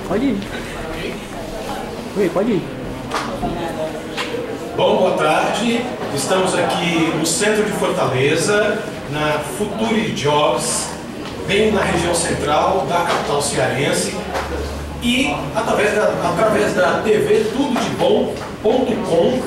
Pode ir. Oi, pode ir. Bom, boa tarde. Estamos aqui no centro de Fortaleza, na Futuri Jobs, bem na região central da capital cearense. E através da TV tudodebom.com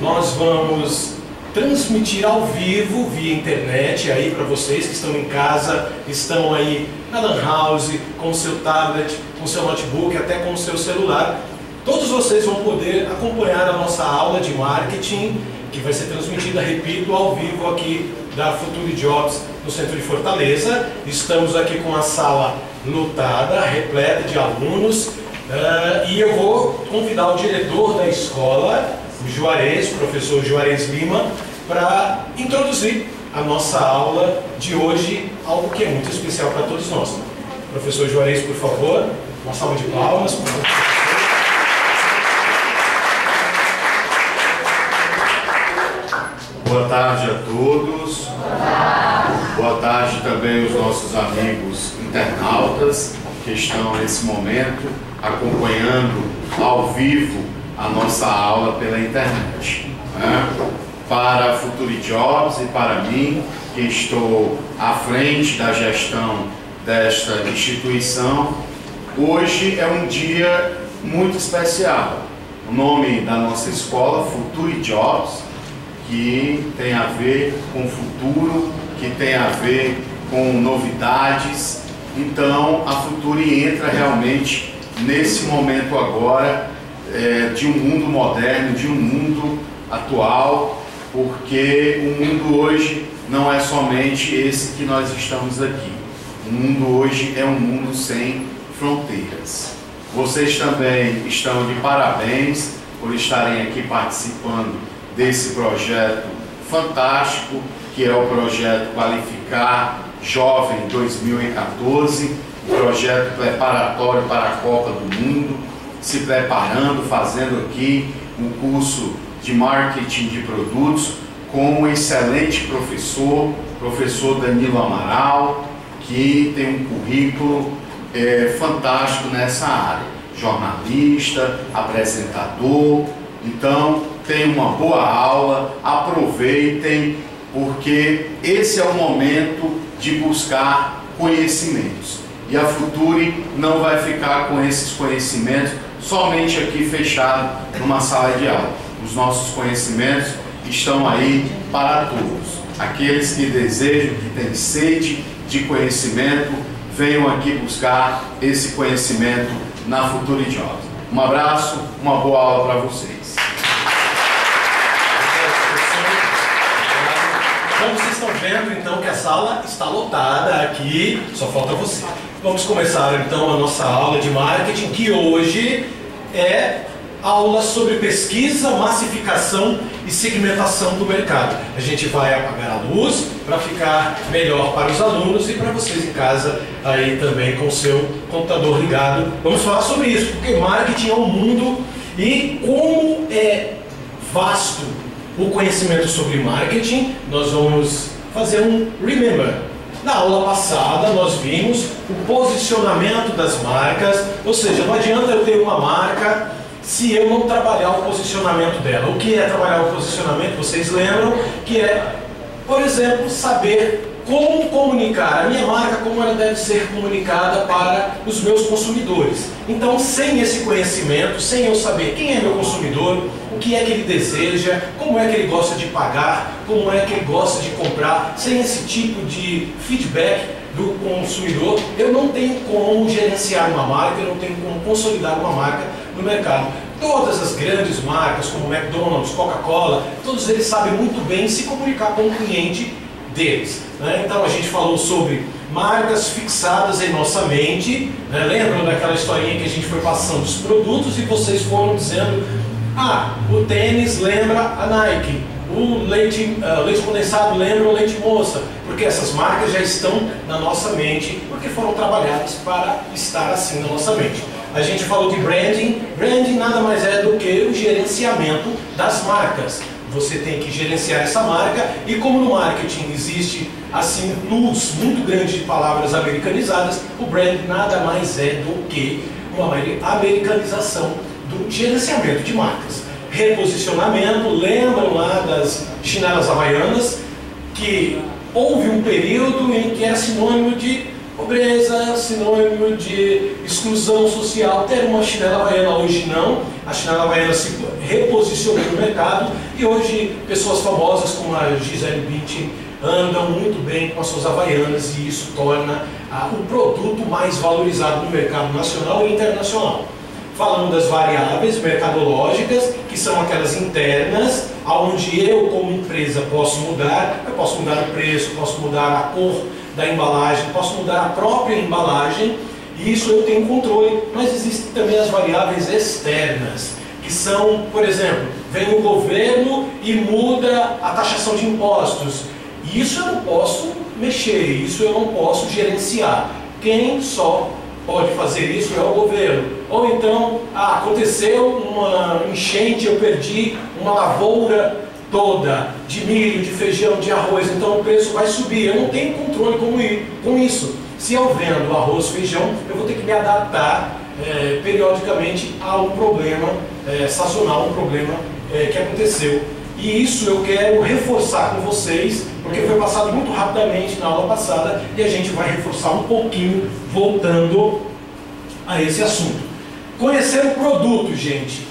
nós vamos transmitir ao vivo via internet aí para vocês que estão em casa, estão aí na Lan House, com o seu tablet, com o seu notebook, até com o seu celular. Todos vocês vão poder acompanhar a nossa aula de marketing, que vai ser transmitida, repito, ao vivo aqui da Futuri Jobs no centro de Fortaleza. Estamos aqui com a sala lotada, repleta de alunos, e eu vou convidar o diretor da escola, o Juarez, o professor Juarez Lima, para introduzir a nossa aula de hoje, algo que é muito especial para todos nós. Professor Juarez, por favor, uma salva de palmas. Boa tarde a todos. Boa tarde também aos nossos amigos internautas que estão nesse momento acompanhando ao vivo a nossa aula pela internet. Para a Futuri Jobs e para mim, que estou à frente da gestão desta instituição, hoje é um dia muito especial. O nome da nossa escola, Futuri Jobs, que tem a ver com futuro, que tem a ver com novidades. Então a Futuri entra realmente nesse momento agora de um mundo moderno, de um mundo atual, porque o mundo hoje não é somente esse que nós estamos aqui. O mundo hoje é um mundo sem fronteiras. Vocês também estão de parabéns por estarem aqui participando desse projeto fantástico, que é o projeto Qualificar Jovem 2014, um projeto preparatório para a Copa do Mundo, se preparando, fazendo aqui um curso de marketing de produtos com um excelente professor Danilo Amaral, que tem um currículo fantástico nessa área, jornalista, apresentador. Então tem uma boa aula, aproveitem, porque esse é o momento de buscar conhecimentos. E a Futuri não vai ficar com esses conhecimentos somente aqui fechado numa sala de aula. Os nossos conhecimentos estão aí para todos. Aqueles que desejam, que têm sede de conhecimento, venham aqui buscar esse conhecimento na Futuri Jobs. Um abraço, uma boa aula para vocês. Como vocês estão vendo, então, que a sala está lotada aqui, só falta você. Vamos começar, então, a nossa aula de marketing, que hoje é aula sobre pesquisa, massificação e segmentação do mercado. A gente vai apagar a luz para ficar melhor para os alunos e para vocês em casa, aí também com o seu computador ligado. Vamos falar sobre isso, porque marketing é um mundo e como é vasto o conhecimento sobre marketing. Nós vamos fazer um remember. Na aula passada nós vimos o posicionamento das marcas, ou seja, não adianta eu ter uma marca se eu não trabalhar o posicionamento dela. O que é trabalhar o posicionamento? Vocês lembram que é, por exemplo, saber como comunicar a minha marca, como ela deve ser comunicada para os meus consumidores. Então, sem esse conhecimento, sem eu saber quem é meu consumidor, o que é que ele deseja, como é que ele gosta de pagar, como é que ele gosta de comprar, sem esse tipo de feedback do consumidor, eu não tenho como gerenciar uma marca, eu não tenho como consolidar uma marca no mercado. Todas as grandes marcas, como McDonald's, Coca-Cola, todos eles sabem muito bem se comunicar com o cliente deles, né? Então a gente falou sobre marcas fixadas em nossa mente, né? Lembram daquela historinha que a gente foi passando os produtos e vocês foram dizendo: ah, o tênis lembra a Nike, o leite condensado lembra o leite moça, porque essas marcas já estão na nossa mente, porque foram trabalhadas para estar assim na nossa mente. A gente falou de branding. Branding nada mais é do que o gerenciamento das marcas. Você tem que gerenciar essa marca E como no marketing existe assim um plus muito grande de palavras americanizadas, o brand nada mais é do que uma americanização do gerenciamento de marcas. Reposicionamento, lembram lá das chinelas havaianas, que houve um período em que era sinônimo de pobreza, sinônimo de exclusão social ter uma chinela havaiana. Hoje não, a chinela havaiana se reposicionou no mercado e hoje pessoas famosas como a Gisele Bündchen andam muito bem com as suas havaianas e isso torna o produto mais valorizado no mercado nacional e internacional. Falando das variáveis mercadológicas, que são aquelas internas, onde eu como empresa posso mudar, eu posso mudar o preço, posso mudar a cor da embalagem, posso mudar a própria embalagem, e isso eu tenho controle. Mas existem também as variáveis externas, que são, por exemplo, vem o governo e muda a taxação de impostos. Isso eu não posso mexer, isso eu não posso gerenciar. Quem só pode fazer isso é o governo. Ou então, aconteceu uma enchente, eu perdi uma lavoura toda de milho, de feijão, de arroz, então o preço vai subir. Eu não tenho controle com isso. Se eu vendo arroz, feijão, eu vou ter que me adaptar periodicamente a um problema sazonal, um problema que aconteceu. E isso eu quero reforçar com vocês, porque foi passado muito rapidamente na aula passada e a gente vai reforçar um pouquinho, voltando a esse assunto. Conhecer o produto, gente,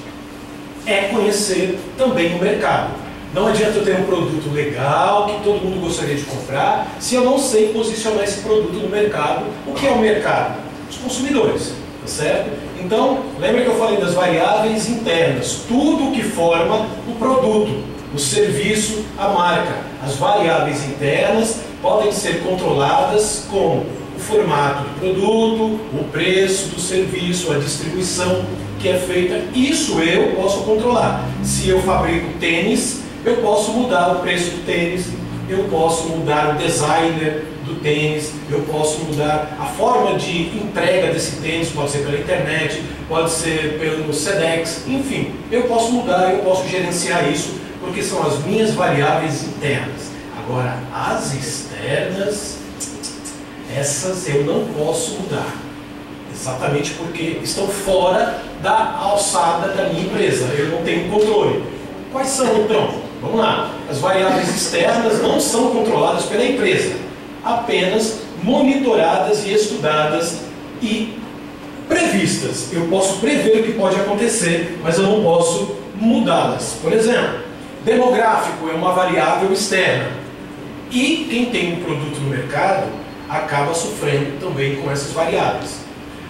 é conhecer também o mercado. Não adianta eu ter um produto legal, que todo mundo gostaria de comprar, se eu não sei posicionar esse produto no mercado. O que é o mercado? Os consumidores, tá certo? Então, lembra que eu falei das variáveis internas, tudo o que forma o produto, o serviço, a marca. As variáveis internas podem ser controladas com o formato do produto, o preço do serviço, a distribuição que é feita. Isso eu posso controlar. Se eu fabrico tênis, eu posso mudar o preço do tênis, eu posso mudar o designer do tênis, eu posso mudar a forma de entrega desse tênis, pode ser pela internet, pode ser pelo Sedex, enfim, eu posso mudar, eu posso gerenciar isso, porque são as minhas variáveis internas. Agora, as externas, essas eu não posso mudar, exatamente porque estão fora da alçada da minha empresa, eu não tenho controle. Quais são então? Vamos lá, as variáveis externas não são controladas pela empresa, apenas monitoradas e estudadas e previstas. Eu posso prever o que pode acontecer, mas eu não posso mudá-las. Por exemplo, demográfico é uma variável externa e quem tem um produto no mercado acaba sofrendo também com essas variáveis.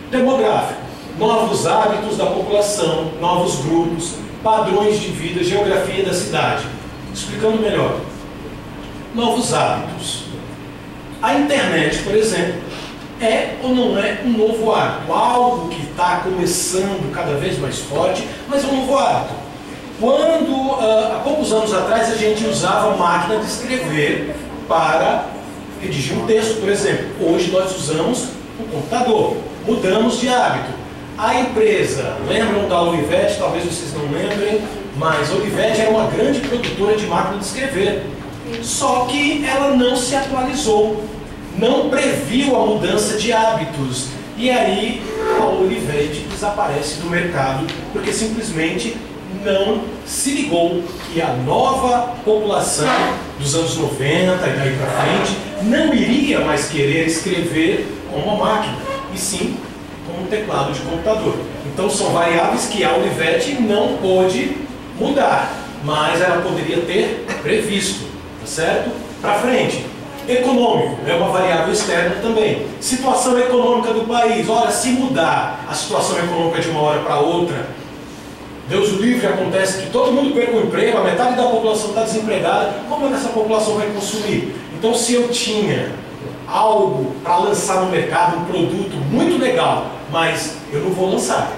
Demográfico, novos hábitos da população, novos grupos, padrões de vida, geografia da cidade. Explicando melhor, novos hábitos. A internet, por exemplo, é ou não é um novo hábito? Algo que está começando cada vez mais forte, mas é um novo hábito. Quando, há poucos anos atrás, a gente usava máquina de escrever para redigir um texto, por exemplo. Hoje nós usamos o computador. Mudamos de hábito. A empresa, lembram da Olivetti? Talvez vocês não lembrem, mas a Olivetti era uma grande produtora de máquina de escrever. Só que ela não se atualizou, não previu a mudança de hábitos. E aí a Olivetti desaparece do mercado, porque simplesmente não se ligou que a nova população dos anos 90 e daí para frente não iria mais querer escrever com uma máquina, e sim com um teclado de computador. Então são variáveis que a Olivetti não pôde mudar, mas ela poderia ter previsto, tá certo? Para frente. Econômico é uma variável externa também. Situação econômica do país. Olha, se mudar a situação econômica de uma hora para outra, Deus o livre, acontece que todo mundo perca o emprego, a metade da população está desempregada, como é que essa população vai consumir? Então, se eu tinha algo para lançar no mercado, um produto muito legal, mas eu não vou lançar.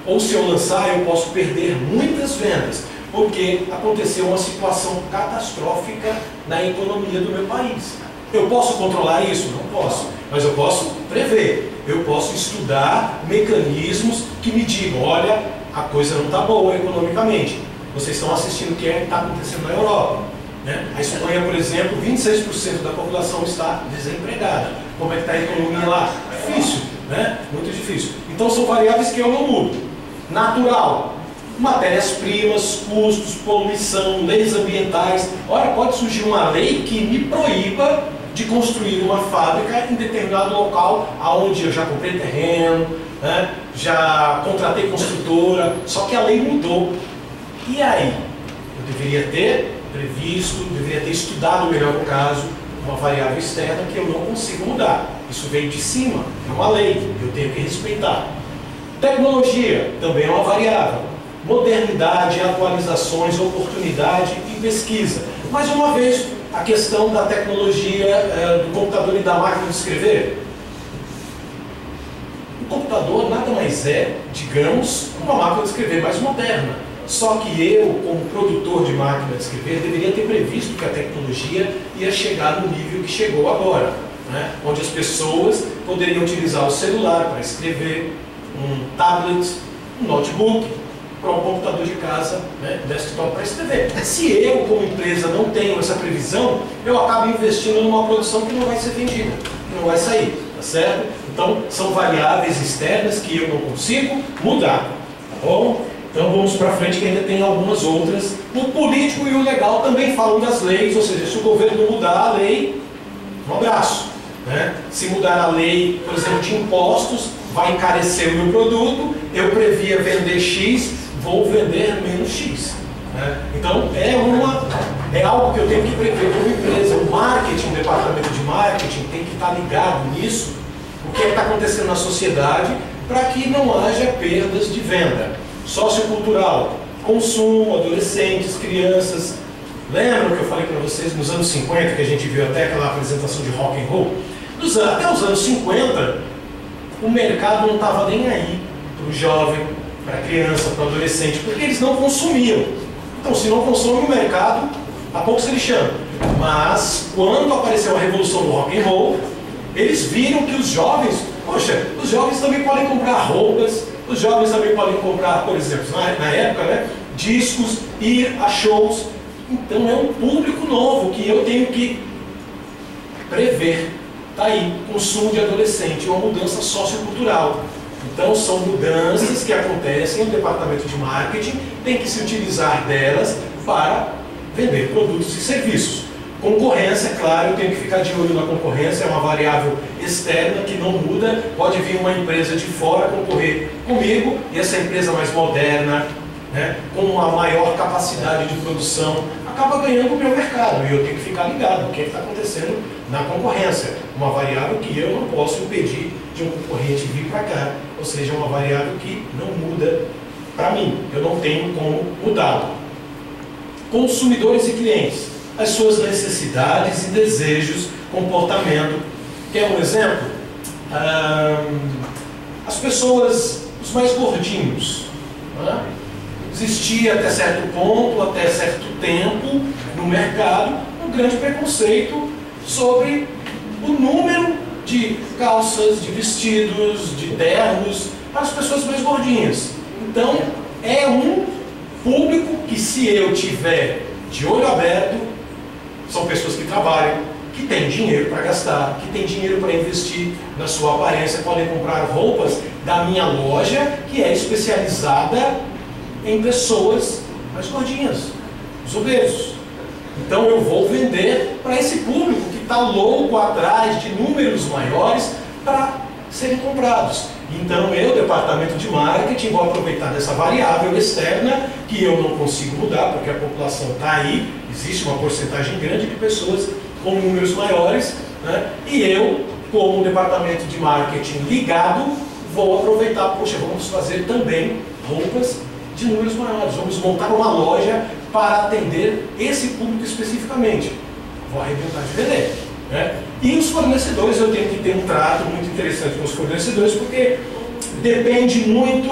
Ou se eu lançar, eu posso perder muitas vendas, porque aconteceu uma situação catastrófica na economia do meu país. Eu posso controlar isso? Não posso, mas eu posso prever. Eu posso estudar mecanismos que me digam, olha, a coisa não está boa economicamente. Vocês estão assistindo o que está acontecendo na Europa. Né? A Espanha, por exemplo, 26% da população está desempregada. Como é que está a economia lá? Difícil, né? Muito difícil. Então são variáveis que eu não mudo. Natural, matérias-primas, custos, poluição, leis ambientais. Ora, pode surgir uma lei que me proíba de construir uma fábrica em determinado local onde eu já comprei terreno, né? Já contratei construtora, só que a lei mudou. E aí? Eu deveria ter previsto, deveria ter estudado melhor o caso, uma variável externa que eu não consigo mudar. Isso veio de cima, é uma lei, eu tenho que respeitar. Tecnologia também é uma variável. Modernidade, atualizações, oportunidade e pesquisa. Mais uma vez, a questão da tecnologia do computador e da máquina de escrever. O computador nada mais é, digamos, uma máquina de escrever mais moderna. Só que eu, como produtor de máquina de escrever, deveria ter previsto que a tecnologia ia chegar no nível que chegou agora, né? Onde as pessoas poderiam utilizar o celular para escrever, um tablet, um notebook, para um computador de casa, né, desktop para escrever. Se eu, como empresa, não tenho essa previsão, eu acabo investindo numa produção que não vai ser vendida, que não vai sair, tá certo? Então, são variáveis externas que eu não consigo mudar, tá bom? Então vamos para frente que ainda tem algumas outras. O político e o legal também falam das leis, ou seja, se o governo mudar a lei, um abraço. Né? Se mudar a lei, por exemplo, de impostos, vai encarecer o meu produto, eu previa vender X, vou vender menos X. Né? Então é algo que eu tenho que prever como empresa. O marketing, o departamento de marketing tem que estar ligado nisso, o que está acontecendo na sociedade, para que não haja perdas de venda. Sociocultural, consumo, adolescentes, crianças. Lembram que eu falei para vocês nos anos 50, que a gente viu até aquela apresentação de rock and roll? Até os anos 50, o mercado não estava nem aí para o jovem, para a criança, para o adolescente, porque eles não consumiam. Então, se não consome o mercado, a pouco se lixando. Mas, quando apareceu a revolução do rock and roll, eles viram que os jovens, poxa, os jovens também podem comprar roupas, os jovens também podem comprar, por exemplo, na época, né, discos, ir a shows. Então é um público novo que eu tenho que prever. Está aí, consumo de adolescente, uma mudança sociocultural. Então são mudanças que acontecem no departamento de marketing, tem que se utilizar delas para vender produtos e serviços. Concorrência, claro, eu tenho que ficar de olho na concorrência, é uma variável externa que não muda. Pode vir uma empresa de fora concorrer comigo, e essa empresa mais moderna, né, com uma maior capacidade de produção, acaba ganhando o meu mercado, e eu tenho que ficar ligado no que está acontecendo na concorrência. Uma variável que eu não posso impedir de um concorrente vir para cá, ou seja, uma variável que não muda para mim, eu não tenho como mudá-la. Consumidores e clientes. As suas necessidades e desejos, comportamento. Quer um exemplo? As pessoas, os mais gordinhos, né? Existia até certo ponto, até certo tempo, no mercado, um grande preconceito sobre o número de calças, de vestidos, de ternos para as pessoas mais gordinhas. Então, é um público que, se eu tiver de olho aberto, são pessoas que trabalham, que têm dinheiro para gastar, que têm dinheiro para investir na sua aparência, podem comprar roupas da minha loja, que é especializada em pessoas mais gordinhas, os obesos. Então eu vou vender para esse público que está louco atrás de números maiores para serem comprados. Então eu, departamento de marketing, vou aproveitar dessa variável externa que eu não consigo mudar, porque a população está aí, existe uma porcentagem grande de pessoas com números maiores, né? E eu, como departamento de marketing ligado, vou aproveitar, poxa, vamos fazer também roupas de números maiores, vamos montar uma loja para atender esse público especificamente. Vou arrebentar de vender. Né? E os fornecedores, eu tenho que ter um trato muito interessante com os fornecedores, porque depende muito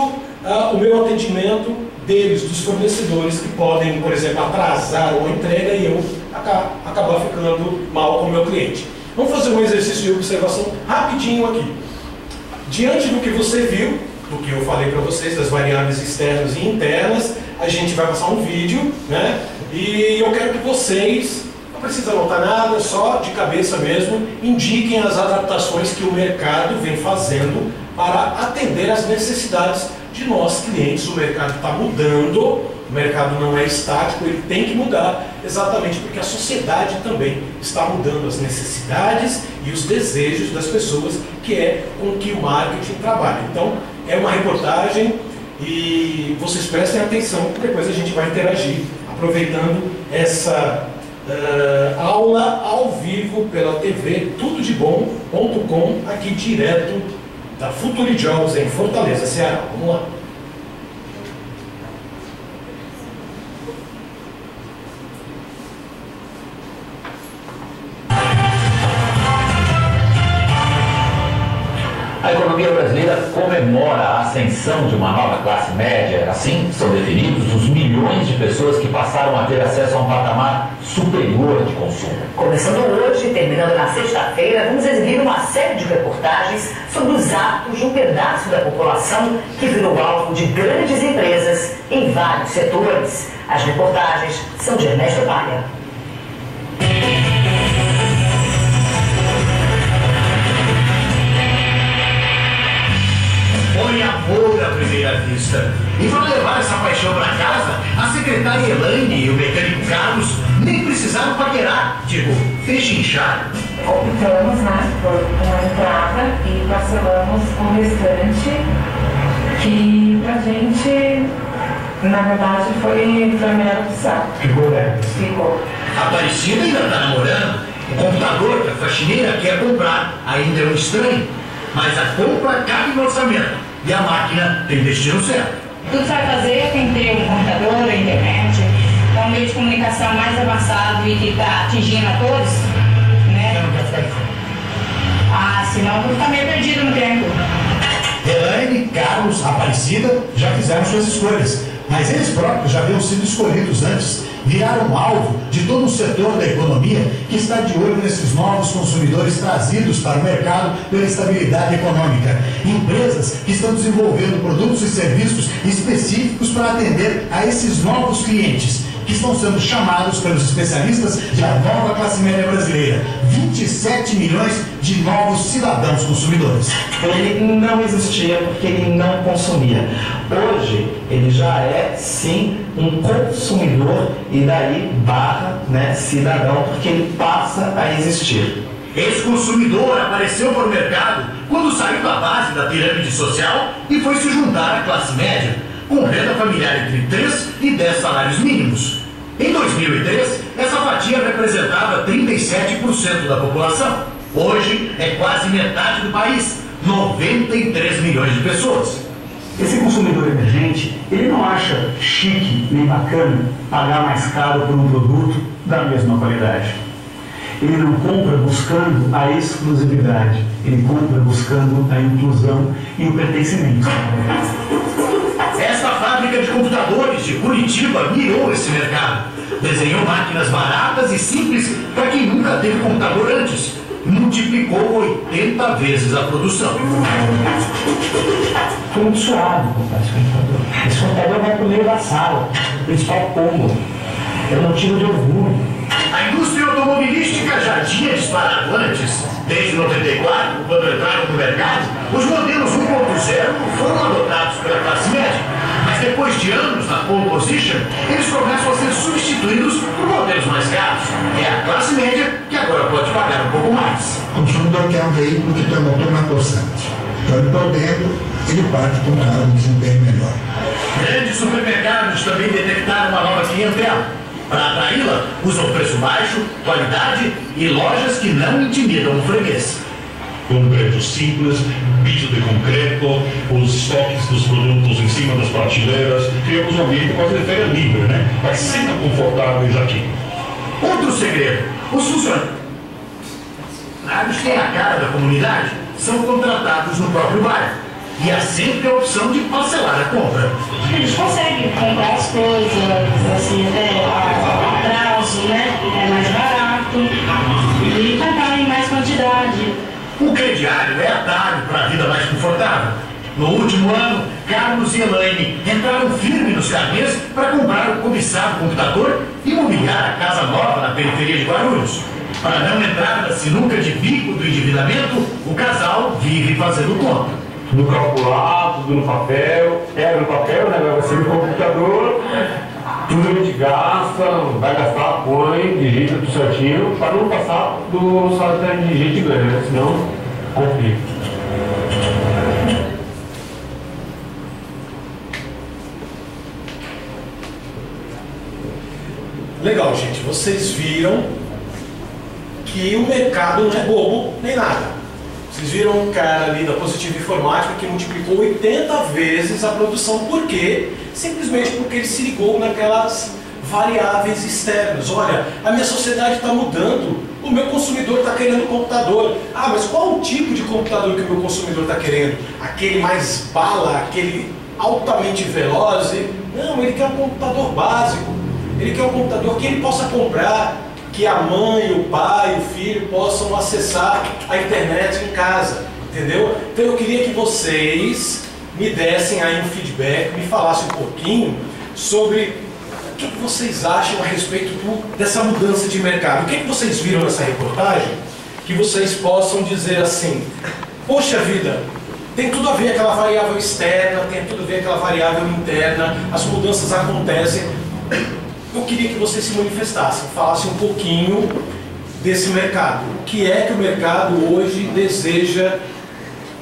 o meu atendimento deles, dos fornecedores, que podem, por exemplo, atrasar uma entrega e eu acabar ficando mal com o meu cliente. Vamos fazer um exercício de observação rapidinho aqui. Diante do que você viu, do que eu falei para vocês, das variáveis externas e internas, a gente vai passar um vídeo, né, E eu quero que vocês, não precisa anotar nada, só de cabeça mesmo, indiquem as adaptações que o mercado vem fazendo para atender às necessidades de nós clientes. O mercado está mudando, o mercado não é estático, ele tem que mudar exatamente porque a sociedade também está mudando as necessidades e os desejos das pessoas, que é com que o marketing trabalha. Então, é uma reportagem e vocês prestem atenção, porque depois a gente vai interagir, aproveitando essa aula ao vivo pela TV tudodebom.com, aqui direto da Futuri Jobs em Fortaleza, Ceará. Vamos lá. A economia brasileira comemora a ascensão de uma nova classe média. Assim são definidos os milhões de pessoas que passaram a ter acesso a um patamar superior de consumo. Começando hoje e terminando na sexta-feira, vamos exibir uma série de reportagens sobre os hábitos de um pedaço da população que virou alvo de grandes empresas em vários setores. As reportagens são de Ernesto Palha. Foi amor à primeira vista. E para levar essa paixão para casa, a secretária Elaine e o mecânico Carlos nem precisaram paquerar, tipo, pechinchar. Optamos, né, por uma entrada e parcelamos o restante, que pra gente, na verdade, foi a melhor opção. Ficou, né? Ficou. A Aparecida ainda está namorando. O computador que a faxineira quer comprar ainda é um estranho. Mas a compra cabe no orçamento. E a máquina tem destino certo. Tudo que vai fazer tem que ter um computador, a internet, um meio de comunicação mais avançado e que está atingindo a todos, né? Eu não quero ficar de fora. Ah, senão eu vou ficar meio perdido no tempo. Elaine, Carlos, Aparecida já fizeram suas escolhas, mas eles próprios já haviam sido escolhidos antes, viraram alvo de todo um setor da economia que está de olho nesses novos consumidores trazidos para o mercado pela estabilidade econômica. Empresas que estão desenvolvendo produtos e serviços específicos para atender a esses novos clientes, que estão sendo chamados pelos especialistas da nova classe média brasileira. 27 milhões de novos cidadãos consumidores. Ele não existia porque ele não consumia. Hoje, ele já é, sim, um consumidor e daí barra, né, cidadão, porque ele passa a existir. Esse consumidor apareceu para o mercado quando saiu da base da pirâmide social e foi se juntar à classe média, com renda familiar entre 3 e 10 salários mínimos. Em 2003, essa fatia representava 37% da população. Hoje é quase metade do país, 93 milhões de pessoas. Esse consumidor emergente, ele não acha chique nem bacana pagar mais caro por um produto da mesma qualidade. Ele não compra buscando a exclusividade, ele compra buscando a inclusão e o pertencimento. Esta fábrica de computadores de Curitiba mirou esse mercado. Desenhou máquinas baratas e simples para quem nunca teve computador antes. Multiplicou 80 vezes a produção. Foi muito suado comprar esse computador. Esse computador vai para o meio da sala, o principal cômodo. É um motivo de orgulho. A indústria automobilística já tinha disparado antes. Desde 94, quando entraram no mercado, os modelos 1.0 foram adotados pela classe média. Mas depois de anos na pole position, eles começam a ser substituídos por modelos mais caros. É a classe média que agora pode pagar um pouco mais. O consumidor quer um veículo que tem um motor mais possante. Então, ele podendo, ele parte com um carro de desempenho melhor. Grandes supermercados também detectaram uma nova clientela. Para atraí-la, usam preço baixo, qualidade e lojas que não intimidam o freguês. Com prédios simples, piso de concreto, os estoques dos produtos em cima das prateleiras, criamos um ambiente quase de feira livre, né? Mas sempre confortáveis aqui. Outro segredo, os funcionários que têm a cara da comunidade são contratados no próprio bairro. E há sempre a opção de parcelar a compra. Eles conseguem comprar as coisas, assim, até a prazo, né? É mais barato e comprar em mais quantidade. O crediário é atalho para a vida mais confortável. No último ano, Carlos e Elaine entraram firme nos carnês para comprar o cobiçado computador e mobiliar a casa nova na periferia de Guarulhos. Para não entrar na sinuca de bico do endividamento, o casal vive fazendo conta. Tudo calculado, tudo no papel, no papel, né? Vai ser no computador, tudo a gente gasta, vai gastar, põe, digita tudo certinho, para não passar do salário que a gente ganha, né? Senão complica. Legal, gente. Vocês viram que o mercado não é bobo nem nada. Vocês viram um cara ali da Positiva Informática que multiplicou 80 vezes a produção. Por quê? Simplesmente porque ele se ligou naquelas variáveis externas. Olha, a minha sociedade está mudando, o meu consumidor está querendo computador. Ah, mas qual o tipo de computador que o meu consumidor está querendo? Aquele mais bala, aquele altamente veloz? Não, ele quer um computador básico. Ele quer um computador que ele possa comprar, que a mãe, o pai, o filho possam acessar a internet em casa, entendeu? Então eu queria que vocês me dessem aí um feedback, me falassem um pouquinho sobre o que vocês acham a respeito dessa mudança de mercado. O que vocês viram nessa reportagem que vocês possam dizer assim: poxa vida, tem tudo a ver aquela variável externa, tem tudo a ver aquela variável interna, as mudanças acontecem. Eu queria que vocês se manifestassem, falassem um pouquinho desse mercado. O que é que o mercado hoje deseja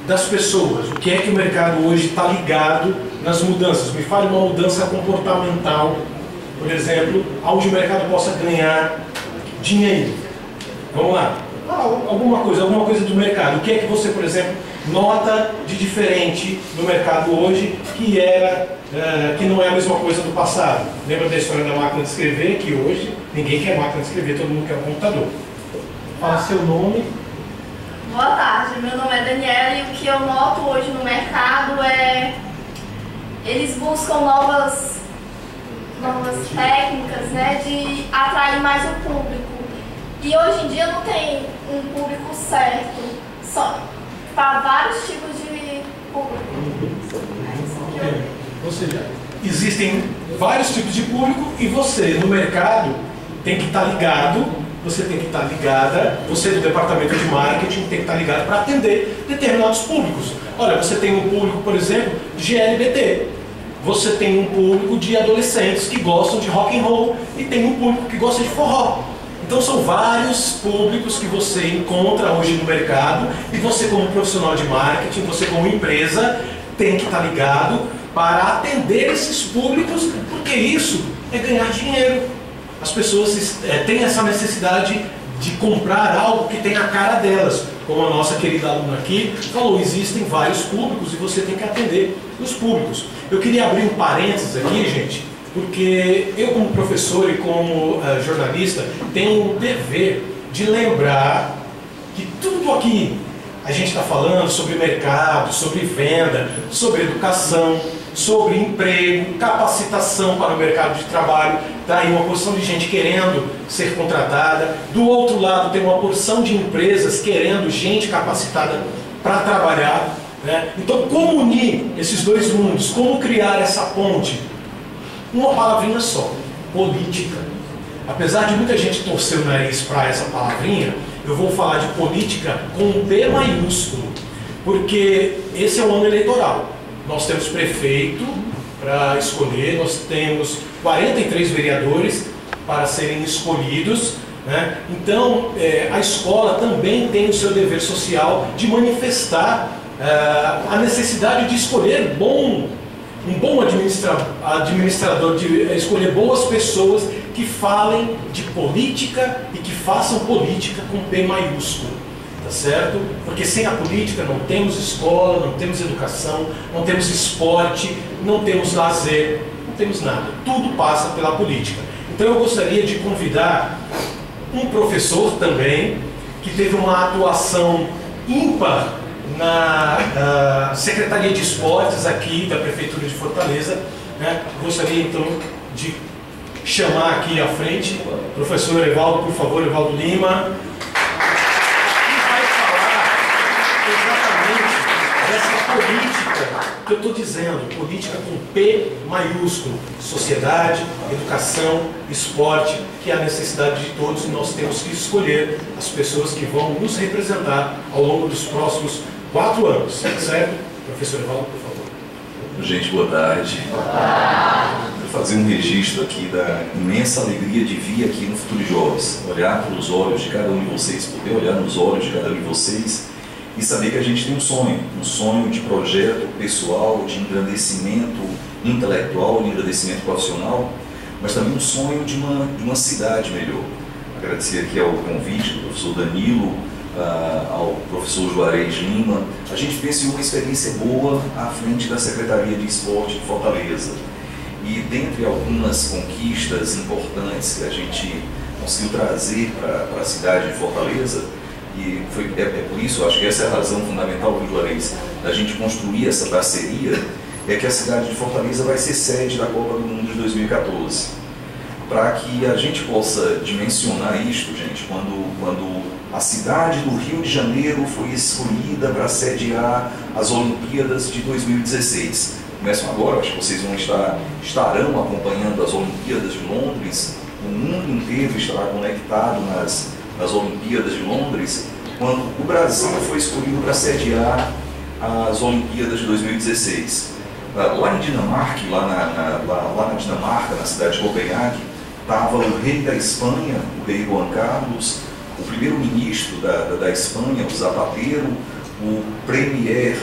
das pessoas? O que é que o mercado hoje está ligado nas mudanças? Me fale uma mudança comportamental, por exemplo, onde o mercado possa ganhar dinheiro. Vamos lá. Alguma coisa do mercado. O que é que você, por exemplo, nota de diferente no mercado hoje que não é a mesma coisa do passado? Lembra da história da máquina de escrever, que hoje ninguém quer máquina de escrever, todo mundo quer um computador. Fala seu nome. Boa tarde, meu nome é Daniela e o que eu noto hoje no mercado é eles buscam novas técnicas, né, de atrair mais o público. E hoje em dia não tem um público certo, só para vários tipos de público. Ou seja, existem vários tipos de público e você no mercado tem que estar ligado, você tem que estar ligada, você do departamento de marketing tem que estar ligado para atender determinados públicos. Olha, você tem um público, por exemplo, de LGBT, você tem um público de adolescentes que gostam de rock and roll e tem um público que gosta de forró. Então são vários públicos que você encontra hoje no mercado e você como profissional de marketing, você como empresa, tem que estar ligado para atender esses públicos, porque isso é ganhar dinheiro. As pessoas têm essa necessidade de comprar algo que tem a cara delas. Como a nossa querida aluna aqui falou, existem vários públicos e você tem que atender os públicos. Eu queria abrir um parênteses aqui, gente, porque eu como professor e como jornalista tenho o dever de lembrar que tudo aqui a gente está falando sobre mercado, sobre venda, sobre educação, sobre emprego, capacitação para o mercado de trabalho. Daí uma porção de gente querendo ser contratada. Do outro lado tem uma porção de empresas querendo gente capacitada para trabalhar, né? Então como unir esses dois mundos? Como criar essa ponte? Uma palavrinha só: política. Apesar de muita gente torcer o nariz para essa palavrinha, eu vou falar de política com um P maiúsculo, porque esse é o ano eleitoral. Nós temos prefeito para escolher, nós temos 43 vereadores para serem escolhidos, né? Então a escola também tem o seu dever social de manifestar a necessidade de escolher um bom administrador, de escolher boas pessoas que falem de política e que façam política com P maiúsculo, tá certo? Porque sem a política não temos escola, não temos educação, não temos esporte, não temos lazer, não temos nada. Tudo passa pela política. Então eu gostaria de convidar um professor também, que teve uma atuação ímpar na Secretaria de Esportes aqui da Prefeitura de Fortaleza, né? Gostaria então de chamar aqui à frente o professor Evaldo, por favor, Evaldo Lima, que vai falar exatamente essa política que eu estou dizendo, política com P maiúsculo, sociedade, educação, esporte, que é a necessidade de todos, e nós temos que escolher as pessoas que vão nos representar ao longo dos próximos 4 anos, certo? Professor Evaldo, por favor. Gente, boa tarde. Vou fazer um registro aqui da imensa alegria de vir aqui no Futuro de Jovens, olhar pelos olhos de cada um de vocês, poder olhar nos olhos de cada um de vocês e saber que a gente tem um sonho de projeto pessoal, de engrandecimento intelectual, de engrandecimento profissional, mas também um sonho de uma cidade melhor. Agradecer aqui ao convite do professor Danilo, ao professor Juarez Lima. A gente pensa em uma experiência boa à frente da Secretaria de Esporte de Fortaleza. E dentre algumas conquistas importantes que a gente conseguiu trazer para a cidade de Fortaleza, e é por isso, acho que essa é a razão fundamental do Juarez, da gente construir essa parceria, é que a cidade de Fortaleza vai ser sede da Copa do Mundo de 2014. Para que a gente possa dimensionar isto, gente, quando a cidade do Rio de Janeiro foi escolhida para sediar as Olimpíadas de 2016. Começam agora, acho que vocês estarão acompanhando as Olimpíadas de Londres, o mundo inteiro estará conectado nas Olimpíadas de Londres, quando o Brasil foi escolhido para sediar as Olimpíadas de 2016. Lá em Dinamarca, lá na Dinamarca, na cidade de Copenhague, estava o rei da Espanha, o rei Juan Carlos, o primeiro-ministro da Espanha, o Zapatero, o premier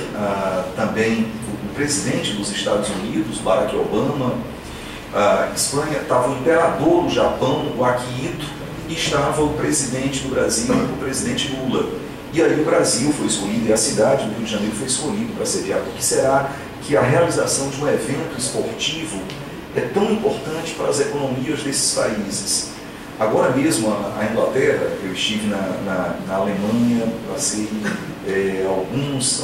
também, o presidente dos Estados Unidos, Barack Obama. Espanha estava o imperador do Japão, o Akihito, e estava o presidente do Brasil, o presidente Lula. E aí o Brasil foi escolhido, e a cidade do Rio de Janeiro foi escolhida para sediar. Por que será que a realização de um evento esportivo é tão importante para as economias desses países? Agora mesmo, a Inglaterra, eu estive na Alemanha, passei alguns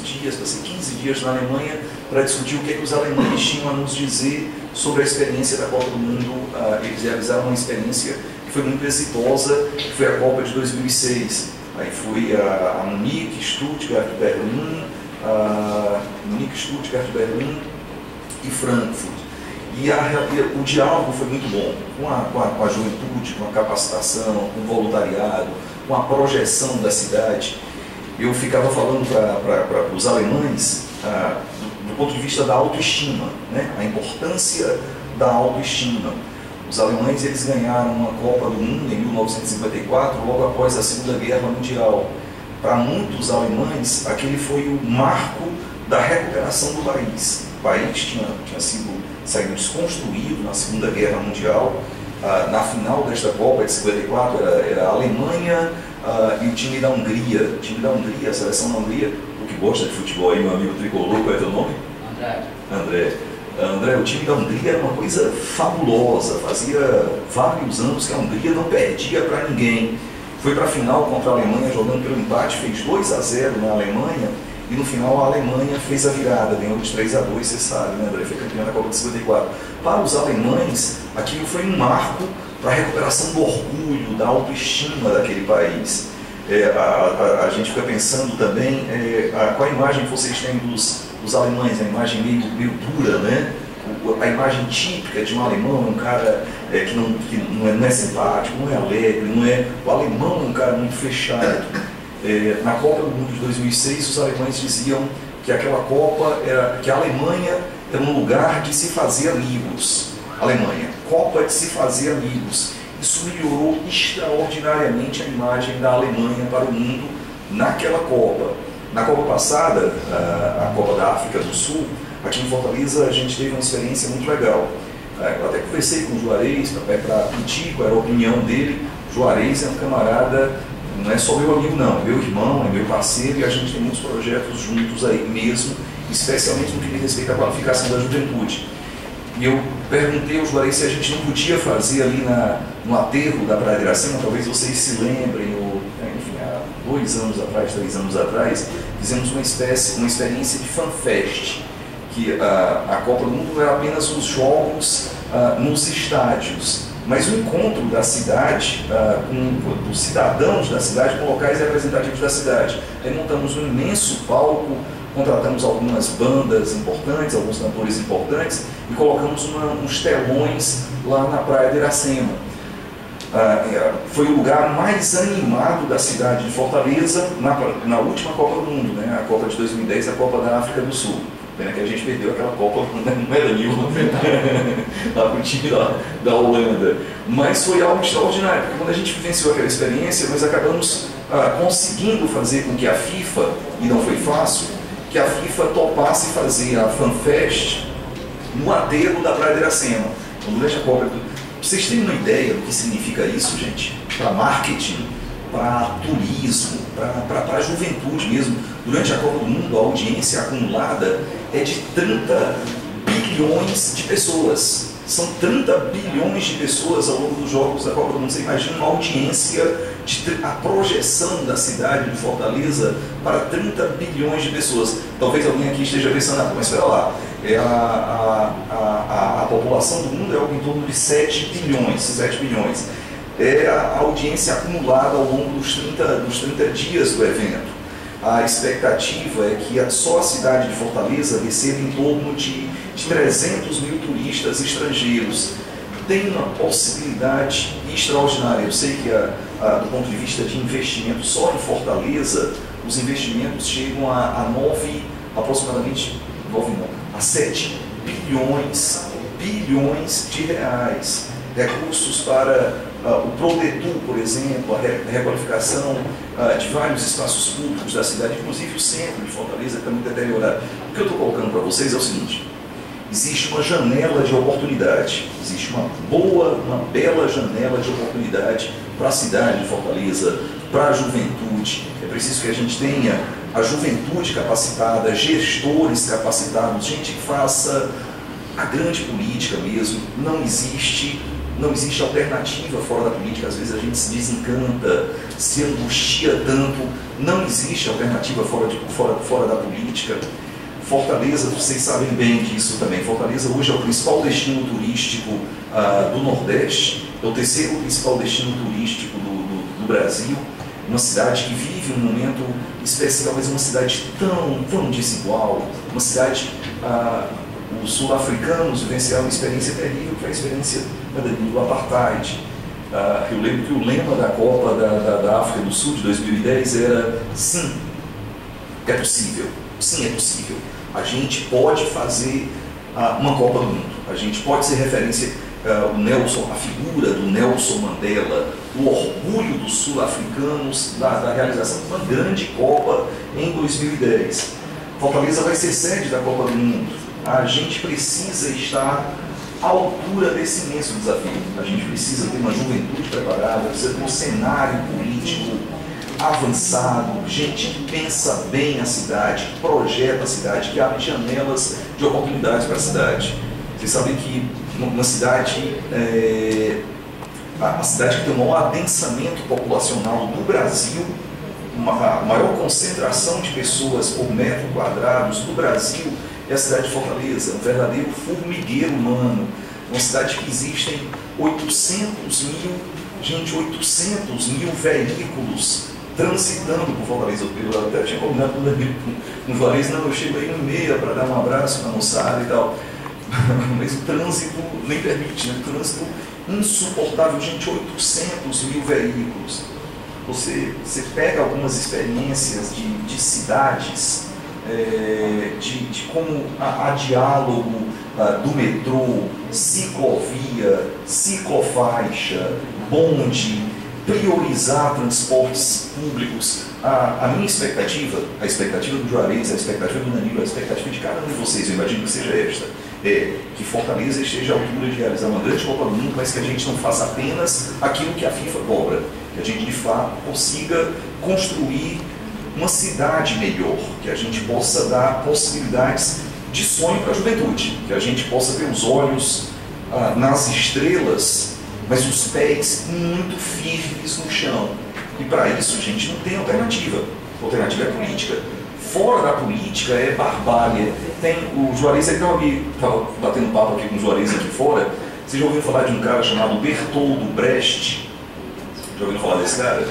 dias, passei 15 dias na Alemanha para discutir o que os alemães tinham a nos dizer sobre a experiência da Copa do Mundo. Eles realizaram uma experiência que foi muito exitosa, que foi a Copa de 2006. Aí foi a Munique, Stuttgart, Berlim e Frankfurt. E o diálogo foi muito bom, com a juventude, com a capacitação, com o voluntariado, com a projeção da cidade. Eu ficava falando para os alemães do ponto de vista da autoestima, né? A importância da autoestima. Os alemães eles ganharam uma Copa do Mundo em 1954, logo após a Segunda Guerra Mundial. Para muitos alemães, aquele foi o marco da recuperação do país. O país tinha saído desconstruído na Segunda Guerra Mundial. Na final desta Copa de 54 era a Alemanha e o time da Hungria. O time da Hungria, a seleção da Hungria. O que gosta de futebol aí, meu amigo tricolor, qual é teu nome? André, o time da Hungria era uma coisa fabulosa. Fazia vários anos que a Hungria não perdia para ninguém. Foi para a final contra a Alemanha, jogando pelo empate, fez 2-0 na Alemanha. E no final a Alemanha fez a virada, ganhou de 3-2, você sabe, né, André? Foi campeão da Copa de 54. Para os alemães, aquilo foi um marco para a recuperação do orgulho, da autoestima daquele país. A gente fica pensando também qual a imagem que vocês têm dos alemães, a imagem meio dura, né? A imagem típica de um alemão é um cara que não é simpático, não é alegre, o alemão é um cara muito fechado. Na Copa do Mundo de 2006, os alemães diziam que aquela Copa que a Alemanha era um lugar de se fazer amigos. Alemanha, Copa de se fazer amigos. Isso melhorou extraordinariamente a imagem da Alemanha para o mundo naquela Copa. Na Copa passada, a Copa da África do Sul, aqui em Fortaleza a gente teve uma experiência muito legal. Eu até conversei com o Juarez para pedir qual era a opinião dele. O Juarez é um camarada, não é só meu amigo não, é meu irmão, é meu parceiro, e a gente tem muitos projetos juntos aí mesmo, especialmente no que diz respeito à qualificação da juventude. E eu perguntei ao Juarez se a gente não podia fazer ali no aterro da Praia de Iracema, talvez vocês se lembrem, enfim, há 2 anos atrás, 3 anos atrás, fizemos uma experiência de fanfest, que a Copa do Mundo não era apenas os jogos nos estádios, mas o encontro da cidade, dos cidadãos da cidade, com locais representativos da cidade. Aí montamos um imenso palco contratamos algumas bandas importantes, alguns cantores importantes e colocamos uns telões lá na praia de Iracema. Foi o lugar mais animado da cidade de Fortaleza na última Copa do Mundo, né? A Copa de 2010, a Copa da África do Sul. Pena que a gente perdeu aquela Copa, não era nenhuma, lá para o time da Holanda. Mas foi algo extraordinário, porque quando a gente vivenciou aquela experiência, nós acabamos conseguindo fazer com que a FIFA, e não foi fácil, que a FIFA topasse fazer a FanFest no aterro da Praia de Iracema. Então, durante a Copa, vocês têm uma ideia do que significa isso, gente? Para marketing, para turismo, para a juventude mesmo. Durante a Copa do Mundo, a audiência acumulada é de 30 bilhões de pessoas. São 30 bilhões de pessoas ao longo dos Jogos da Copa do Mundo. Você imagina uma audiência, a projeção da cidade de Fortaleza para 30 bilhões de pessoas. Talvez alguém aqui esteja pensando, mas espera lá, a população do mundo é algo em torno de 7 bilhões. É a audiência acumulada ao longo dos 30 dias do evento. A expectativa é que só a cidade de Fortaleza receba em torno de 300 mil turistas estrangeiros. Tem uma possibilidade extraordinária. Eu sei que, do ponto de vista de investimento, só em Fortaleza, os investimentos chegam a aproximadamente 7 bilhões de reais. Recursos para o Prodetur, por exemplo, a requalificação de vários espaços públicos da cidade, inclusive o centro de Fortaleza, que está muito deteriorado. O que eu estou colocando para vocês é o seguinte: existe uma janela de oportunidade, existe uma bela janela de oportunidade para a cidade de Fortaleza, para a juventude. É preciso que a gente tenha a juventude capacitada, gestores capacitados, gente que faça a grande política mesmo. Não existe alternativa fora da política. Às vezes a gente se desencanta, se angustia tanto. Não existe alternativa fora da política. Fortaleza, vocês sabem bem disso também. Fortaleza hoje é o principal destino turístico do Nordeste, é o terceiro principal destino turístico do Brasil. Uma cidade que vive um momento especial, mas uma cidade tão desigual. Uma cidade, os sul-africanos vivenciaram uma experiência terrível, que foi a experiência do apartheid. Eu lembro que o lema da Copa da África do Sul de 2010 era: sim, é possível. Sim, é possível. A gente pode fazer uma Copa do Mundo. A gente pode ser referência, a figura do Nelson Mandela, o orgulho dos sul-africanos da realização de uma grande Copa em 2010. Fortaleza vai ser sede da Copa do Mundo. A gente precisa estar à altura desse imenso desafio. A gente precisa ter uma juventude preparada, precisa ter um cenário político avançado, gente que pensa bem a cidade, que projeta a cidade, que abre janelas de oportunidades para a cidade. Vocês sabem que uma cidade, a cidade que tem o maior adensamento populacional do Brasil, a maior concentração de pessoas por metro quadrado do Brasil, é a cidade de Fortaleza, um verdadeiro formigueiro humano. Uma cidade que existem 800 mil veículos transitando por Fortaleza. Eu até tinha combinado com o Danilo, com o Juarez, não, eu chego aí 1h30 para dar um abraço na moçada e tal. Mas o trânsito nem permite, né? O trânsito insuportável, gente, 800 mil veículos. Você pega algumas experiências de cidades, de como há diálogo do metrô, ciclovia, ciclofaixa, bonde, priorizar transportes públicos. A minha expectativa, a expectativa do Juarez, a expectativa do Danilo, a expectativa de cada um de vocês, eu imagino que seja esta, é que Fortaleza esteja à altura de realizar uma grande Copa do Mundo, mas que a gente não faça apenas aquilo que a FIFA cobra, que a gente de fato consiga construir uma cidade melhor, que a gente possa dar possibilidades de sonho para a juventude, que a gente possa ter os olhos nas estrelas, mas os pés muito firmes no chão. E para isso, gente, não tem alternativa. A alternativa é política. Fora da política é barbárie. O Juarez, ele estava batendo papo aqui com o Juarez aqui fora. Vocês já ouviram falar de um cara chamado Bertoldo Brecht? Já ouviram falar desse cara?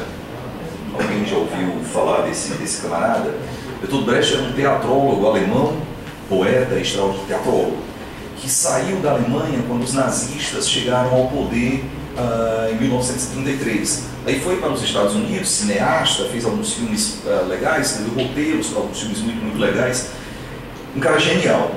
Alguém já ouviu falar desse camarada? Bertolt Brecht era um teatrólogo alemão, poeta, extraordinário, teatrólogo, que saiu da Alemanha quando os nazistas chegaram ao poder em 1933. Aí foi para os Estados Unidos, cineasta, fez alguns filmes legais, escreveu roteiros para alguns filmes muito, muito legais. Um cara genial.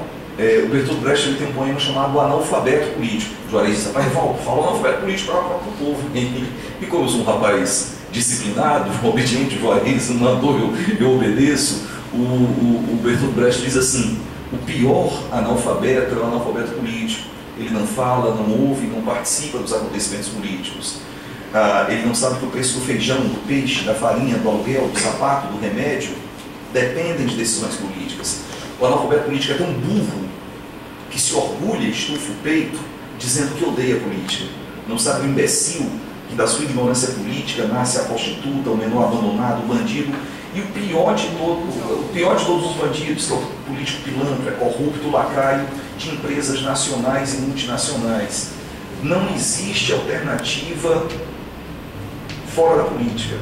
O Bertolt Brecht ele tem um poema chamado O Analfabeto Político. O Juarez disse: rapaz, fala analfabeto político para o povo. E como eu sou um rapaz disciplinado, obediente, Juarez mandou, eu obedeço. O Bertolt Brecht diz assim: o pior analfabeto é o analfabeto político. Ele não fala, não ouve, não participa dos acontecimentos políticos. Ele não sabe que o preço do feijão, do peixe, da farinha, do aluguel, do sapato, do remédio dependem de decisões políticas. O analfabeto político é tão burro que se orgulha e estufa o peito dizendo que odeia a política. Não sabe o imbecil que da sua ignorância política nasce a prostituta, o menor abandonado, o bandido. E o pior de todos os bandidos, que é o político pilantra, corrupto, lacaio de empresas nacionais e multinacionais. Não existe alternativa fora da política.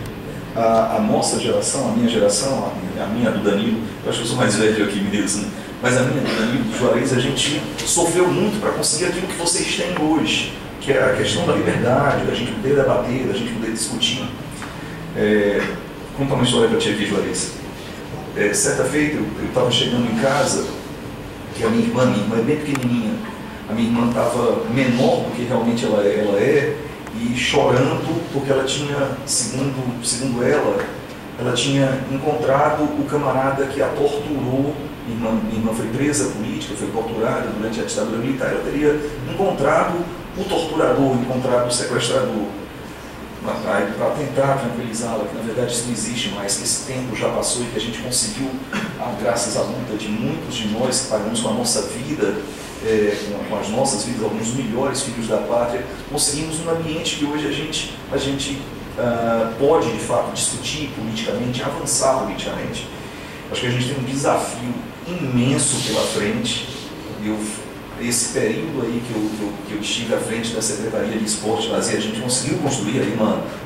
A nossa geração, a minha geração, a minha do Danilo, eu acho que eu sou mais velho aqui mesmo, mas a minha do Danilo, do Juarez, a gente sofreu muito para conseguir aquilo que vocês têm hoje, que é a questão da liberdade, da gente poder debater, da gente poder discutir. Contar uma história para ti aqui, Juarez. Certa feita, eu estava chegando em casa, que a minha irmã é bem pequenininha, a minha irmã estava menor do que realmente ela é, e chorando porque ela tinha, segundo ela tinha encontrado o camarada que a torturou. Minha irmã foi presa política, foi torturada durante a ditadura militar. Ela teria encontrado o torturador, encontrado o sequestrador. Para tentar tranquilizá-la, que na verdade isso não existe mais, que esse tempo já passou e que a gente conseguiu, graças à luta de muitos de nós que pagamos com a nossa vida, com as nossas vidas, alguns dos melhores filhos da pátria, conseguimos um ambiente que hoje a gente pode de fato discutir politicamente, avançar politicamente. Acho que a gente tem um desafio imenso pela frente. Esse período aí que eu estive à frente da Secretaria de Esporte e Lazer, a gente conseguiu construir aí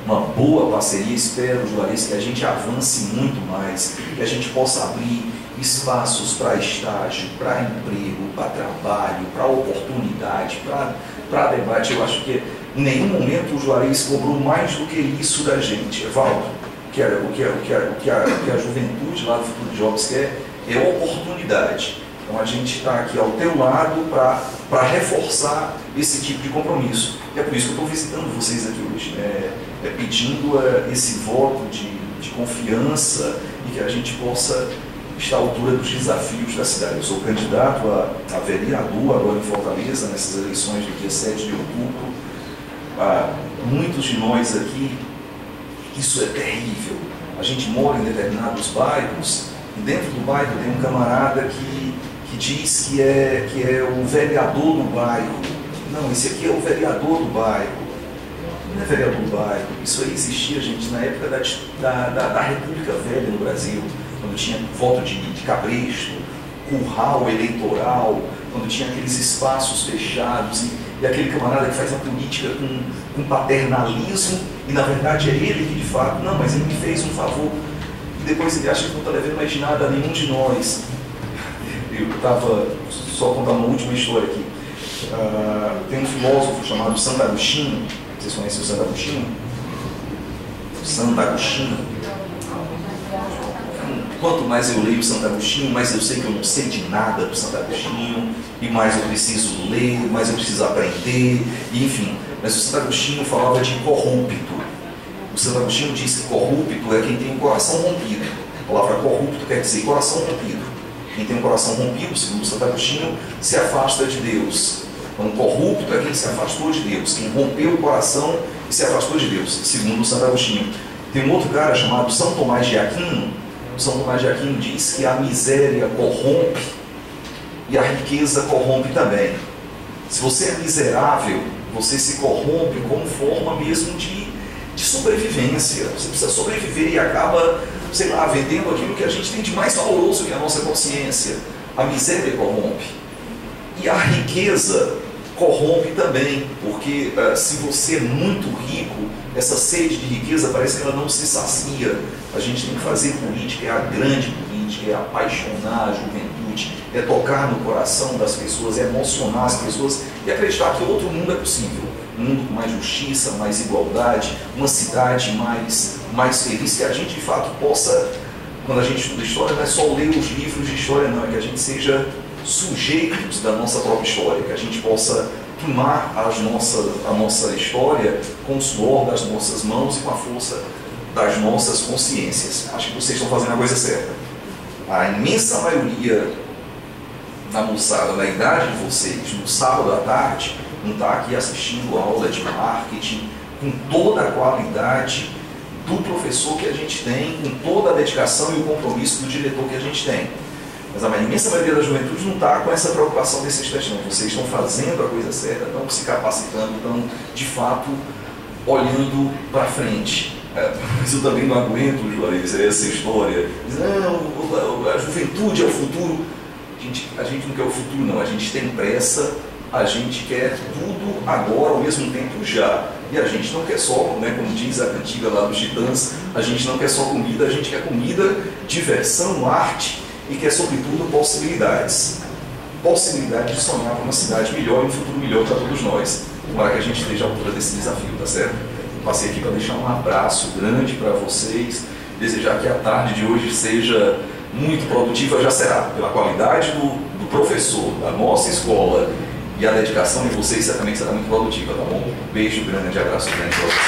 uma boa parceria. Espero, Juarez, que a gente avance muito mais, que a gente possa abrir espaços para estágio, para emprego, para trabalho, para oportunidade, para debate. Eu acho que em nenhum momento o Juarez cobrou mais do que isso da gente. Evaldo, o que a juventude lá do Futuro Jobs quer é oportunidade. Então a gente está aqui ao teu lado para reforçar esse tipo de compromisso. E é por isso que eu estou visitando vocês aqui hoje, pedindo esse voto de confiança e que a gente possa estar à altura dos desafios da cidade. Eu sou candidato a vereador agora em Fortaleza, nessas eleições do dia 7 de outubro. Muitos de nós aqui, isso é terrível. A gente mora em determinados bairros e dentro do bairro tem um camarada que diz que é o vereador do bairro. Não, esse aqui é o vereador do bairro. Não é vereador do bairro. Isso aí existia, gente, na época da República Velha no Brasil, quando tinha voto de cabresto, curral eleitoral, quando tinha aqueles espaços fechados e aquele camarada que faz a política com paternalismo e na verdade é ele que de fato, não, mas ele me fez um favor e depois ele acha que não está devendo mais nada a nenhum de nós. Eu estava só contar uma última história aqui. Tem um filósofo chamado Santo Agostinho. Vocês conhecem o Santo Agostinho? Santo Agostinho. Quanto mais eu leio o Santo Agostinho, mais eu sei que eu não sei de nada do Santo Agostinho, e mais eu preciso ler, mais eu preciso aprender, e enfim. Mas o Santo Agostinho falava de corrupto. O Santo Agostinho diz que corrupto é quem tem o coração rompido. A palavra corrupto quer dizer coração rompido. Quem tem um coração rompido, segundo o Santo Agostinho, se afasta de Deus. Então, corrupto é quem se afastou de Deus, quem rompeu o coração e se afastou de Deus, segundo o Santo Agostinho. Tem um outro cara chamado São Tomás de Aquino. O São Tomás de Aquino diz que a miséria corrompe e a riqueza corrompe também. Se você é miserável, você se corrompe como forma mesmo de sobrevivência. Você precisa sobreviver e acaba, sei lá, vendendo aquilo que a gente tem de mais valoroso, que é a nossa consciência. A miséria corrompe. E a riqueza corrompe também, porque se você é muito rico, essa sede de riqueza parece que ela não se sacia. A gente tem que fazer política, é a grande política. política, é apaixonar a juventude, é tocar no coração das pessoas, é emocionar as pessoas e acreditar que outro mundo é possível. Um mundo com mais justiça, mais igualdade, uma cidade mais feliz, que a gente de fato possa, quando a gente estuda história, não é só ler os livros de história, não, é que a gente seja sujeitos da nossa própria história, que a gente possa tomar a nossa história com o suor das nossas mãos e com a força das nossas consciências. Acho que vocês estão fazendo a coisa certa. A imensa maioria da moçada, da idade de vocês, no sábado à tarde, não está aqui assistindo a aula de marketing com toda a qualidade do professor que a gente tem, com toda a dedicação e o compromisso do diretor que a gente tem. Mas a imensa maioria da juventude não está com essa preocupação desses testes. Vocês estão fazendo a coisa certa, estão se capacitando, estão de fato olhando para frente. Mas eu também não aguento, Juarez, essa história. Não, a juventude é o futuro. A gente não quer o futuro, não. A gente tem pressa, a gente quer tudo agora, ao mesmo tempo já. E a gente não quer só, né, como diz a cantiga lá dos Titãs, a gente não quer só comida, a gente quer comida, diversão, arte e quer, sobretudo, possibilidades. Possibilidade de sonhar com uma cidade melhor e um futuro melhor para todos nós. Tomara que a gente esteja à altura desse desafio, tá certo? Passei aqui para deixar um abraço grande para vocês, desejar que a tarde de hoje seja muito produtiva, já será, pela qualidade do professor, da nossa escola e a dedicação de vocês, certamente será muito produtiva, tá bom? Um beijo grande, abraço grande para vocês.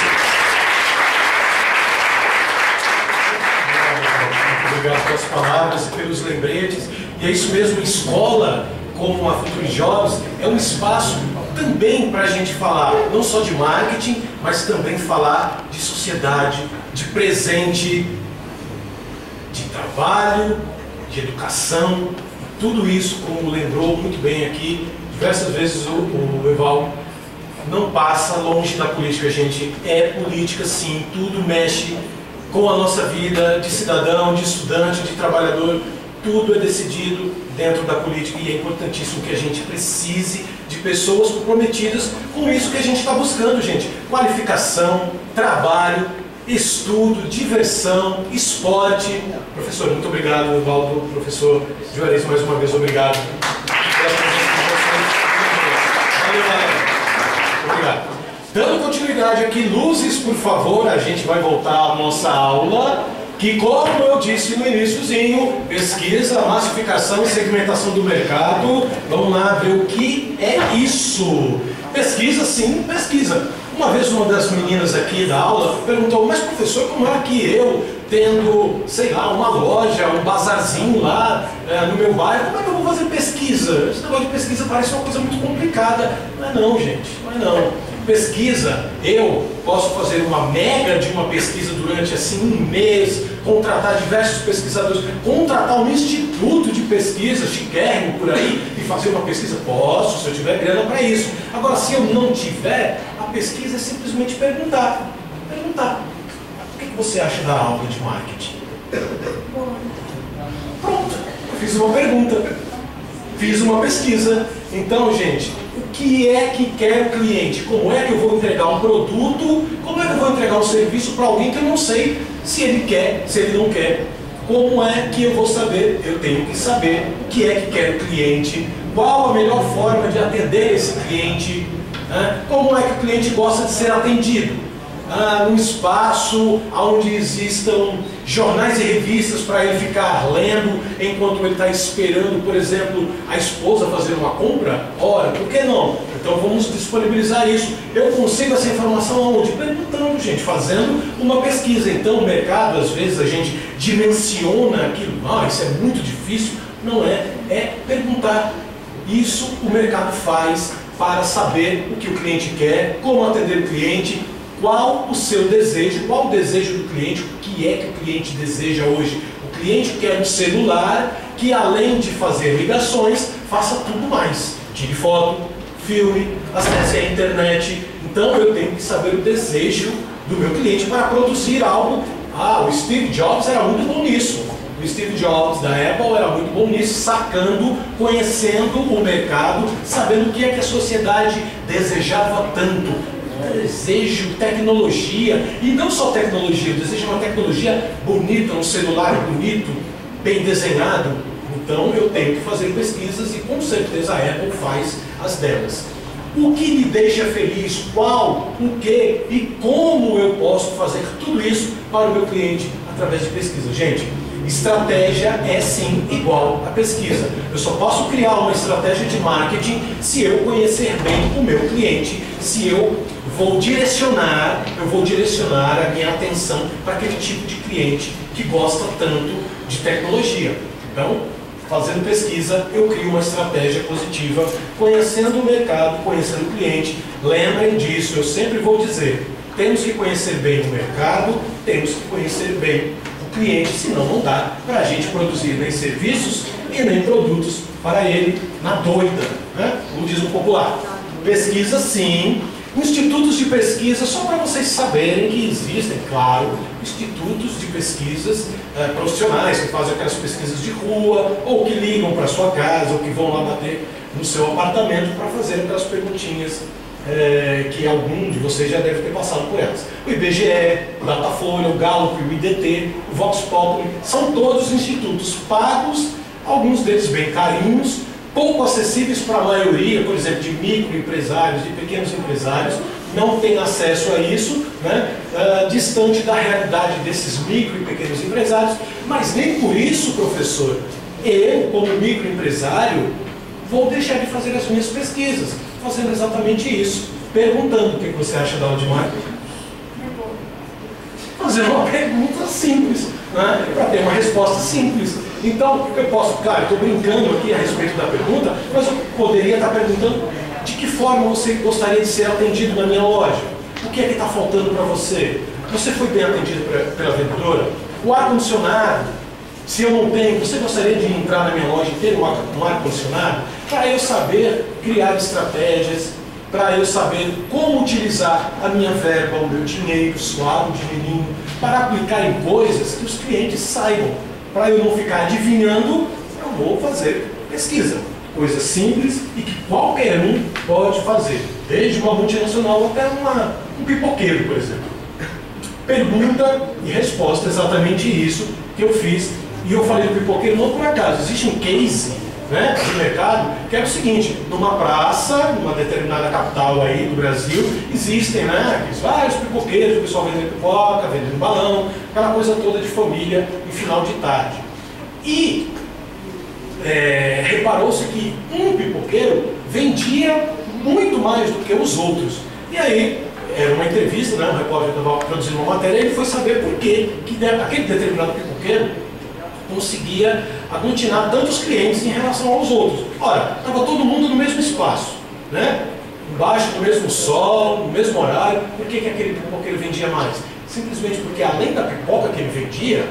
Muito obrigado pelas palavras e pelos lembretes. E é isso mesmo, escola, como a Futuri Jobs, é um espaço também para a gente falar não só de marketing, mas também falar de sociedade, de presente, de trabalho, de educação, tudo isso, como lembrou muito bem aqui, diversas vezes o Evaldo, não passa longe da política, gente. É política sim, tudo mexe com a nossa vida de cidadão, de estudante, de trabalhador, tudo é decidido dentro da política e é importantíssimo que a gente precise de pessoas comprometidas com isso que a gente está buscando, gente. Qualificação, trabalho, estudo, diversão, esporte. Professor, muito obrigado, Evaldo. Professor Juarez, mais uma vez, obrigado. Valeu, galera. Obrigado. Dando continuidade aqui, luzes, por favor, a gente vai voltar à nossa aula, que, como eu disse no iniciozinho, pesquisa, massificação e segmentação do mercado. Vamos lá ver o que é isso. Pesquisa, sim, pesquisa. Uma vez uma das meninas aqui da aula perguntou, mas professor, como é que eu, tendo, sei lá, uma loja, um bazarzinho lá no meu bairro, como é que eu vou fazer pesquisa? Esse negócio de pesquisa parece uma coisa muito complicada. Não é não, gente, não é não. Pesquisa, eu posso fazer uma mega de uma pesquisa durante assim um mês, contratar diversos pesquisadores, contratar um instituto de pesquisa chiquérrimo por aí e fazer uma pesquisa? Posso, se eu tiver grana para isso. Agora, se eu não tiver, a pesquisa é simplesmente perguntar. Perguntar. O que você acha da aula de marketing? Pronto, eu fiz uma pergunta. Fiz uma pesquisa. Então, gente, o que é que quer o cliente? Como é que eu vou entregar um produto? Como é que eu vou entregar um serviço para alguém que eu não sei se ele quer, se ele não quer? Como é que eu vou saber? Eu tenho que saber o que é que quer o cliente, qual a melhor forma de atender esse cliente, né? Como é que o cliente gosta de ser atendido. Num espaço onde existam jornais e revistas para ele ficar lendo enquanto ele está esperando, por exemplo, a esposa fazer uma compra? Ora, por que não? Então vamos disponibilizar isso. Eu consigo essa informação aonde? Perguntando, gente, fazendo uma pesquisa. Então o mercado, às vezes, a gente dimensiona aquilo, isso é muito difícil. Não é, é perguntar. Isso o mercado faz para saber o que o cliente quer, como atender o cliente, qual o seu desejo, qual o desejo do cliente, o que é que o cliente deseja hoje. O cliente quer um celular que, além de fazer ligações, faça tudo mais. Tire foto, filme, acesse a internet. Então eu tenho que saber o desejo do meu cliente para produzir algo. O Steve Jobs era muito bom nisso. O Steve Jobs da Apple era muito bom nisso, sacando, conhecendo o mercado, sabendo o que é que a sociedade desejava tanto. Desejo tecnologia, e não só tecnologia, eu desejo uma tecnologia bonita, um celular bonito, bem desenhado, então eu tenho que fazer pesquisas e com certeza a Apple faz as delas. O que me deixa feliz, qual, o que e como eu posso fazer tudo isso para o meu cliente através de pesquisa. Gente, estratégia é sim igual a pesquisa. Eu só posso criar uma estratégia de marketing se eu conhecer bem o meu cliente, se eu vou direcionar a minha atenção para aquele tipo de cliente que gosta tanto de tecnologia. Então, fazendo pesquisa, eu crio uma estratégia positiva, conhecendo o mercado, conhecendo o cliente. Lembrem disso, eu sempre vou dizer, temos que conhecer bem o mercado, temos que conhecer bem o cliente, senão não dá para a gente produzir nem serviços e nem produtos para ele na doida, né? Como diz o popular. Pesquisa sim, institutos de pesquisa, só para vocês saberem que existem, claro, institutos de pesquisas profissionais que fazem aquelas pesquisas de rua, ou que ligam para sua casa, ou que vão lá bater no seu apartamento para fazer aquelas perguntinhas que algum de vocês já deve ter passado por elas. O IBGE, o Datafolha, o Gallup, o IDT, o Vox Populi, são todos institutos pagos, alguns deles bem carinhos, pouco acessíveis para a maioria, por exemplo, de microempresários, de pequenos empresários, não tem acesso a isso, né? Distante da realidade desses micro e pequenos empresários, mas nem por isso, professor, eu, como microempresário, vou deixar de fazer as minhas pesquisas, fazendo exatamente isso, perguntando o que você acha da aula de marketing. Fazendo uma pergunta simples, né? Para ter uma resposta simples. Então, eu posso, claro, estou brincando aqui a respeito da pergunta, mas eu poderia estar perguntando de que forma você gostaria de ser atendido na minha loja? O que é que está faltando para você? Você foi bem atendido pela vendedora? O ar-condicionado, se eu não tenho, você gostaria de entrar na minha loja e ter um ar-condicionado? Para eu saber criar estratégias, para eu saber como utilizar a minha verba, o meu dinheiro, suar o dinheirinho, para aplicar em coisas que os clientes saibam. Para eu não ficar adivinhando, eu vou fazer pesquisa. Coisa simples e que qualquer um pode fazer. Desde uma multinacional até um pipoqueiro, por exemplo. Pergunta e resposta, exatamente isso que eu fiz. E eu falei do pipoqueiro não por acaso. Existe um case, né, de mercado que é o seguinte: numa praça, numa determinada capital aí do Brasil, existem, né, vários pipoqueiros, o pessoal vendendo pipoca, vendendo balão, aquela coisa toda de família em final de tarde. E reparou-se que um pipoqueiro vendia muito mais do que os outros. E aí, era uma entrevista, né, um repórter estava produzindo uma matéria, e ele foi saber por quê que aquele determinado pipoqueiro conseguia aglutinar tantos clientes em relação aos outros. Ora, estava todo mundo no mesmo espaço, né? Embaixo do mesmo sol, no mesmo horário. Por que aquele pipoqueiro vendia mais? Simplesmente porque, além da pipoca que ele vendia,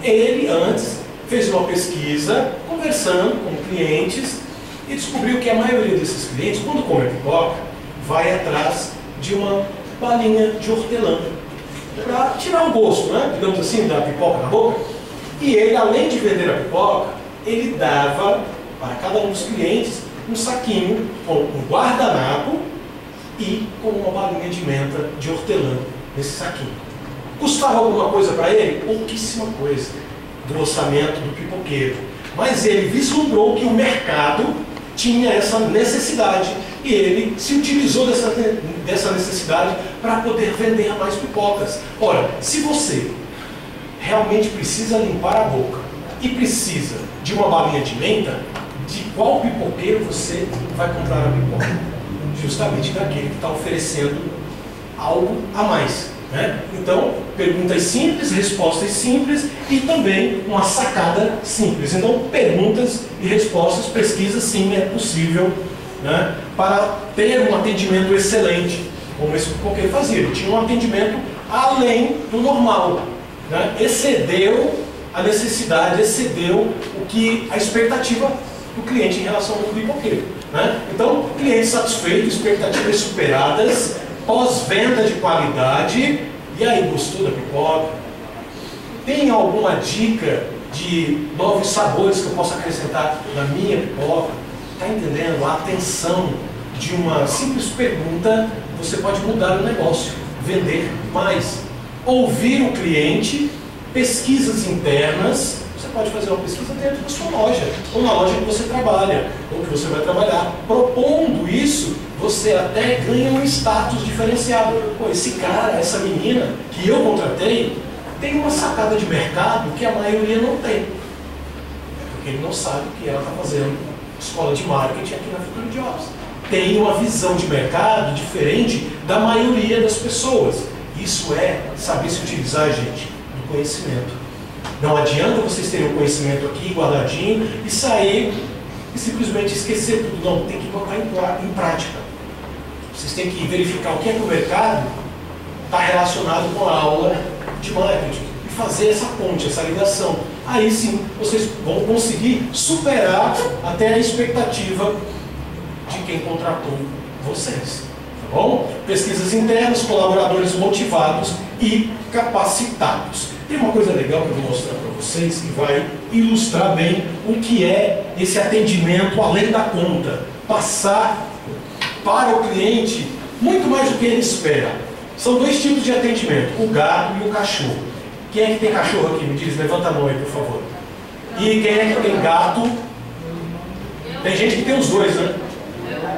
ele antes fez uma pesquisa, conversando com clientes, e descobriu que a maioria desses clientes, quando come pipoca, vai atrás de uma balinha de hortelã, para tirar o gosto, né, digamos assim, da pipoca na boca. E ele, além de vender a pipoca, ele dava para cada um dos clientes um saquinho com um guardanapo e com uma balinha de menta de hortelã nesse saquinho. Custava alguma coisa para ele? Pouquíssima coisa do orçamento do pipoqueiro. Mas ele vislumbrou que o mercado tinha essa necessidade e ele se utilizou dessa necessidade para poder vender mais pipocas. Ora, se você realmente precisa limpar a boca e precisa de uma balinha de menta, de qual pipoqueiro você vai comprar a pipoca? Justamente daquele que está oferecendo algo a mais, né? Então, perguntas simples, respostas simples e também uma sacada simples. Então, perguntas e respostas, pesquisa sim é possível, né, para ter um atendimento excelente, como esse pipoqueiro fazia. Ele tinha um atendimento além do normal, né? Excedeu a necessidade, excedeu a expectativa do cliente em relação ao pipoqueiro, né? Então, cliente satisfeito, expectativas superadas, pós-venda de qualidade. E aí, gostou da pipoca? Tem alguma dica de novos sabores que eu possa acrescentar na minha pipoca? Está entendendo? A atenção de uma simples pergunta, você pode mudar o negócio, vender mais. Ouvir o cliente, pesquisas internas Você pode fazer uma pesquisa dentro da sua loja, ou na loja que você trabalha, ou que você vai trabalhar. Propondo isso, você até ganha um status diferenciado. Pô, esse cara, essa menina que eu contratei, tem uma sacada de mercado que a maioria não tem. Porque ele não sabe o que ela está fazendo escola de marketing aqui na Future Jobs. Tem uma visão de mercado diferente da maioria das pessoas. Isso é saber se utilizar, gente, do conhecimento. Não adianta vocês terem o conhecimento aqui guardadinho e sair e simplesmente esquecer tudo. Não, tem que botar em prática. Vocês têm que verificar o que é que o mercado está relacionado com a aula de marketing e fazer essa ponte, essa ligação. Aí sim, vocês vão conseguir superar até a expectativa de quem contratou vocês. Tá bom? Pesquisas internas, colaboradores motivados e capacitados. Tem uma coisa legal que eu vou mostrar para vocês que vai ilustrar bem o que é esse atendimento além da conta. Passar para o cliente muito mais do que ele espera. São dois tipos de atendimento, o gato e o cachorro. Quem é que tem cachorro aqui? Me diz, levanta a mão aí, por favor. E quem é que tem gato? Tem gente que tem os dois, né?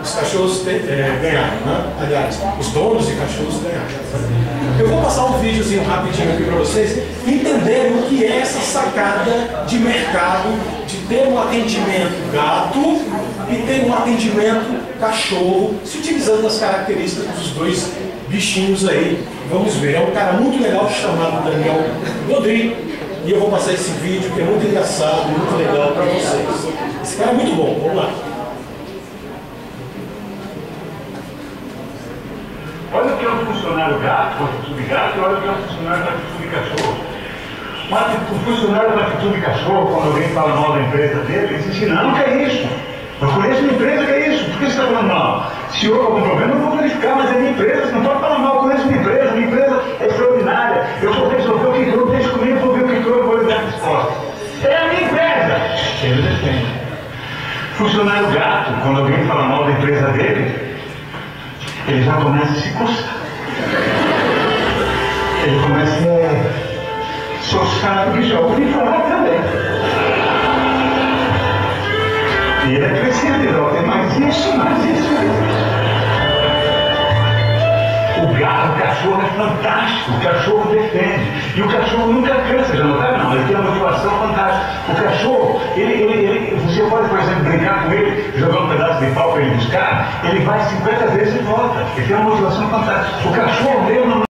Os cachorros ganharam, né? Aliás, os donos de cachorros ganharam. Eu vou passar um videozinho rapidinho aqui para vocês entenderem o que é essa sacada de mercado de ter um atendimento gato e ter um atendimento cachorro, se utilizando das características dos dois bichinhos aí. Vamos ver, é um cara muito legal chamado Daniel Godry e eu vou passar esse vídeo que é muito engraçado, muito legal para vocês. Esse cara é muito bom, vamos lá. Olha o que é um funcionário gato, com atitude gato, e olha o que é um funcionário com atitude cachorro. O funcionário com atitude cachorro, quando alguém fala mal da empresa dele, ele diz assim, não, que é isso? Eu conheço minha empresa, que é isso? Por que você está falando mal? Se houve algum problema, eu vou verificar, mas é minha empresa, você não pode falar mal, eu conheço minha empresa é extraordinária. Eu vou resolver o que eu deixo comigo, vou ver o que eu vou lhe dar a resposta. É a minha empresa! Ele defende. Funcionário gato, quando alguém fala mal da empresa dele, ele já começa a se coçar. Ele começa a soçar o bicho, e falar também. E ele é crescendo, ele vai ter mais isso, mais isso. O gato, o cachorro é fantástico, o cachorro defende. E o cachorro nunca cansa, já notaram? Não, ele tem uma motivação fantástica. O cachorro, você pode, por exemplo, brincar com ele, jogar um pedaço de pau para ele buscar, ele vai 50 vezes e volta. Ele tem uma motivação fantástica. O cachorro, ele não